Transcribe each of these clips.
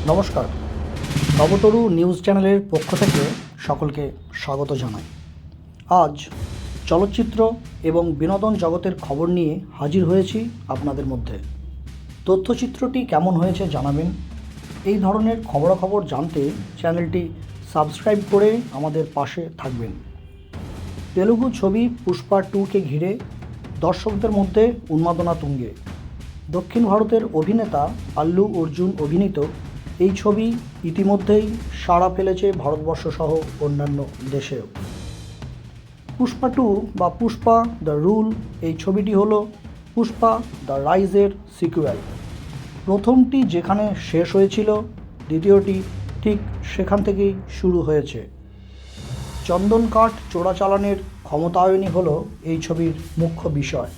নমস্কার, নবতরু নিউজ চ্যানেলের পক্ষ থেকে সকলকে স্বাগত জানাই। আজ চলচ্চিত্র এবং বিনোদন জগতের খবর নিয়ে হাজির হয়েছি আপনাদের মধ্যে। তথ্যচিত্রটি কেমন হয়েছে জানাবেন। এই ধরনের খবরাখবর জানতে চ্যানেলটি সাবস্ক্রাইব করে আমাদের পাশে থাকবেন। তেলুগু ছবি পুষ্পা 2কে ঘিরে দর্শকদের মধ্যে উন্মাদনা তুঙ্গে। দক্ষিণ ভারতের অভিনেতা আল্লু অর্জুন অভিনীত এই ছবি ইতিমধ্যেই সাড়া ফেলেছে ভারতবর্ষ সহ অন্যান্য দেশেও। পুষ্পা 2 বা পুষ্পা দ্য রুল এই ছবিটি হলো পুষ্পা দ্য রাইজের সিকুয়েল। প্রথমটি যেখানে শেষ হয়েছিল, দ্বিতীয়টি ঠিক সেখান থেকেই শুরু হয়েছে। চন্দন কাঠ চোরাচালানের ক্ষমতায়নই হলো এই ছবির মুখ্য বিষয়।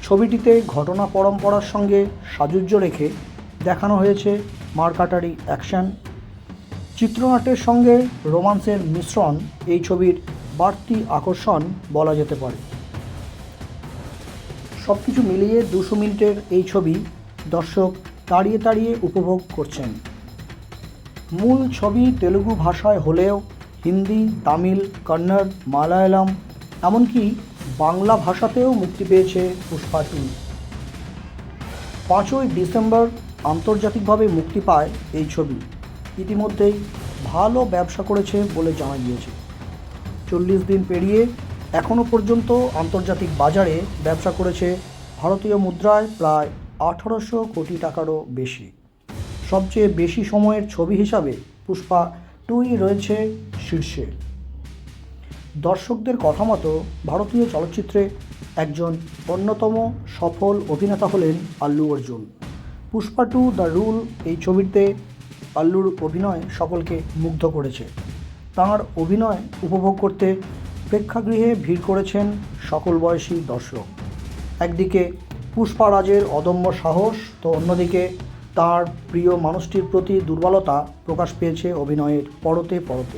ছবিটিতে ঘটনা পরম্পরার সঙ্গে সাযুজ্য রেখে দেখানো হয়েছে মারকাটারি অ্যাকশন। চিত্রনাট্যের সঙ্গে রোমান্সের মিশ্রণ এই ছবির বাড়তি আকর্ষণ বলা যেতে পারে। সব কিছু মিলিয়ে 200 মিনিটের এই ছবি দর্শক তাড়িয়ে তাড়িয়ে উপভোগ করছেন। মূল ছবি তেলুগু ভাষায় হলেও হিন্দি, তামিল, কন্নড়, মালায়ালাম এমনকি বাংলা ভাষাতেও মুক্তি পেয়েছে পুষ্পা 2। 5ই ডিসেম্বর আন্তর্জাতিকভাবে মুক্তি পায় এই ছবি। ইতিমধ্যেই ভালো ব্যবসা করেছে বলে জানা গিয়েছে। 40 দিন পেরিয়ে এখনও পর্যন্ত আন্তর্জাতিক বাজারে ব্যবসা করেছে ভারতীয় মুদ্রায় প্রায় 1800 কোটি টাকারও বেশি। সবচেয়ে বেশি সময়ের ছবি হিসাবে পুষ্পা 2ই রয়েছে শীর্ষে। দর্শকদের কথা মতো ভারতীয় চলচ্চিত্রে একজন অন্যতম সফল অভিনেতা হলেন আল্লু অর্জুন। পুষ্পা 2 দ্য রুল এই ছবিতে আল্লুর অভিনয় সকলকে মুগ্ধ করেছে। তাঁর অভিনয় উপভোগ করতে প্রেক্ষাগৃহে ভিড় করেছেন সকল বয়সী দর্শক। একদিকে পুষ্পা রাজের অদম্য সাহস, তো অন্যদিকে তার প্রিয় মানুষটির প্রতি দুর্বলতা প্রকাশ পেয়েছে অভিনয়ের পরতে পরতে।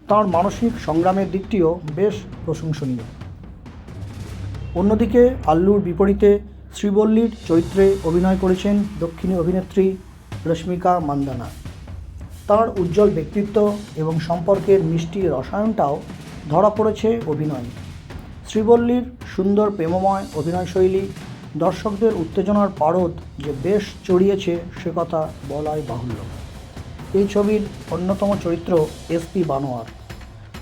তাঁর মানসিক সংগ্রামের দিকটিও বেশ প্রশংসনীয়। অন্যদিকে আল্লুর বিপরীতে শ্রীবল্লীর চরিত্রে অভিনয় করেছেন দক্ষিণী অভিনেত্রী রশ্মিকা মান্দানা। তাঁর উজ্জ্বল ব্যক্তিত্ব এবং সম্পর্কের মিষ্টি রসায়নটাও ধরা পড়েছে অভিনয়ে। শ্রীবল্লীর সুন্দর প্রেমময় অভিনয়শৈলী দর্শকদের উত্তেজনার পারদ যে বেশ চড়িয়েছে সে কথা বলাই বাহুল্য। এই ছবির অন্যতম চরিত্র এসপি বানোয়ার।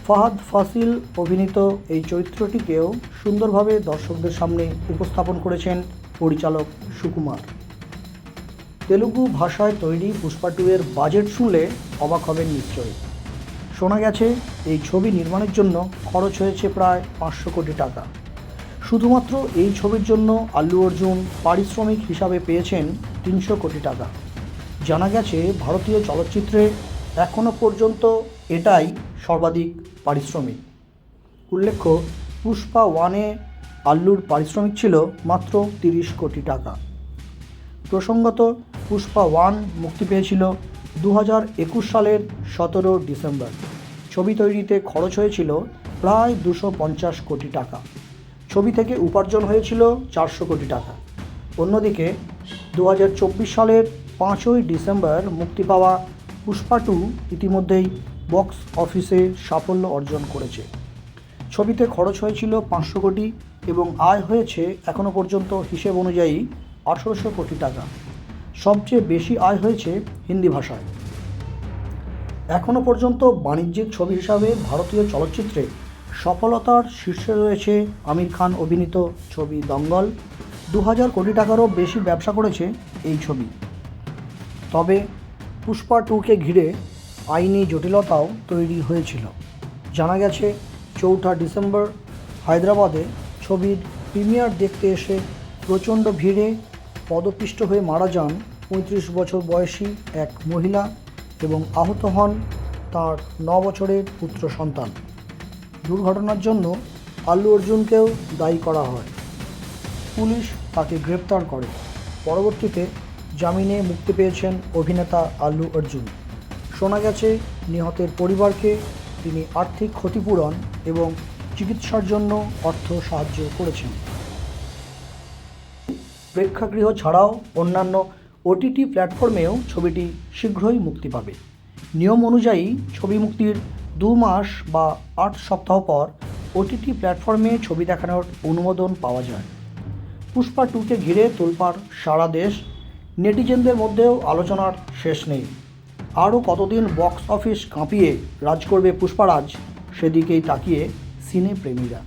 ফাহাদ ফাসিল অভিনীত এই চরিত্রটিকেও সুন্দরভাবে দর্শকদের সামনে উপস্থাপন করেছেন পরিচালক সুকুমার। তেলুগু ভাষায় তৈরি পুষ্পা 2 এর বাজেট শুনলে অবাক হবেন নিশ্চয়ই। শোনা গেছে এই ছবি নির্মাণের জন্য খরচ হয়েছে প্রায় 500 কোটি টাকা। শুধুমাত্র এই ছবির জন্য আল্লু অর্জুন পারিশ্রমিক হিসাবে পেয়েছেন 300 কোটি টাকা। জানা গেছে ভারতীয় চলচ্চিত্রে এখনও পর্যন্ত এটাই সর্বাধিক পারিশ্রমিক। উল্লেখ্য, পুষ্পা 1-এ আল্লুর পারিশ্রমিক ছিল মাত্র 30 কোটি টাকা। প্রসঙ্গত, পুষ্পা 1 মুক্তি পেয়েছিল 2021 সালের 17 ডিসেম্বর। ছবি তৈরিতে খরচ হয়েছিল প্রায় 250 কোটি টাকা। ছবি থেকে উপার্জন হয়েছিল 400 কোটি টাকা। অন্যদিকে 2024 সালের 5ই ডিসেম্বর মুক্তি পাওয়া পুষ্পা 2 ইতিমধ্যেই বক্স অফিসে সাফল্য অর্জন করেছে। ছবিতে খরচ হয়েছিল 500 কোটি এবং আয় হয়েছে এখনও পর্যন্ত হিসেব অনুযায়ী 1800 কোটি টাকা। সবচেয়ে বেশি আয় হয়েছে হিন্দি ভাষায়। এখনও পর্যন্ত বাণিজ্যিক ছবি হিসাবে ভারতীয় চলচ্চিত্রে সফলতার শীর্ষে রয়েছে আমির খান অভিনীত ছবি দঙ্গল। 2000 কোটি টাকারও বেশি ব্যবসা করেছে এই ছবি। তবে পুষ্পা 2কে ঘিরে আইনি জটিলতাও তৈরি হয়েছিল। জানা গেছে 4 ডিসেম্বর হায়দ্রাবাদে ছবির প্রিমিয়ার দেখতে এসে প্রচণ্ড ভিড়ে পদপিষ্ট হয়ে মারা যান 35 বছর বয়সী এক মহিলা এবং আহত হন তাঁর 9 বছরের পুত্র সন্তান। দুর্ঘটনার জন্য আল্লু অর্জুনকেও দায়ী করা হয়। পুলিশ তাকে গ্রেপ্তার করে। পরবর্তীতে জামিনে মুক্তি পেয়েছেন অভিনেতা আল্লু অর্জুন। শোনা গেছে নিহতের পরিবারকে তিনি আর্থিক ক্ষতিপূরণ এবং চিকিৎসার জন্য অর্থ সাহায্য করেছেন। প্রেক্ষাগৃহ ছাড়াও অন্যান্য ওটিটি প্ল্যাটফর্মেও ছবিটি শীঘ্রই মুক্তি পাবে। নিয়ম অনুযায়ী ছবি মুক্তির 2 মাস বা 8 সপ্তাহ পর ওটিটি প্ল্যাটফর্মে ছবি দেখানোর অনুমোদন পাওয়া যায়। পুষ্পা 2কে ঘিরে তোলপাড় সারা দেশ, নেটিজেনদের মধ্যেও আলোচনার শেষ নেই। আরও কতদিন বক্স অফিস কাঁপিয়ে রাজ করবে পুষ্পারাজ, সেদিকেই তাকিয়ে সিনে প্রেমীরা।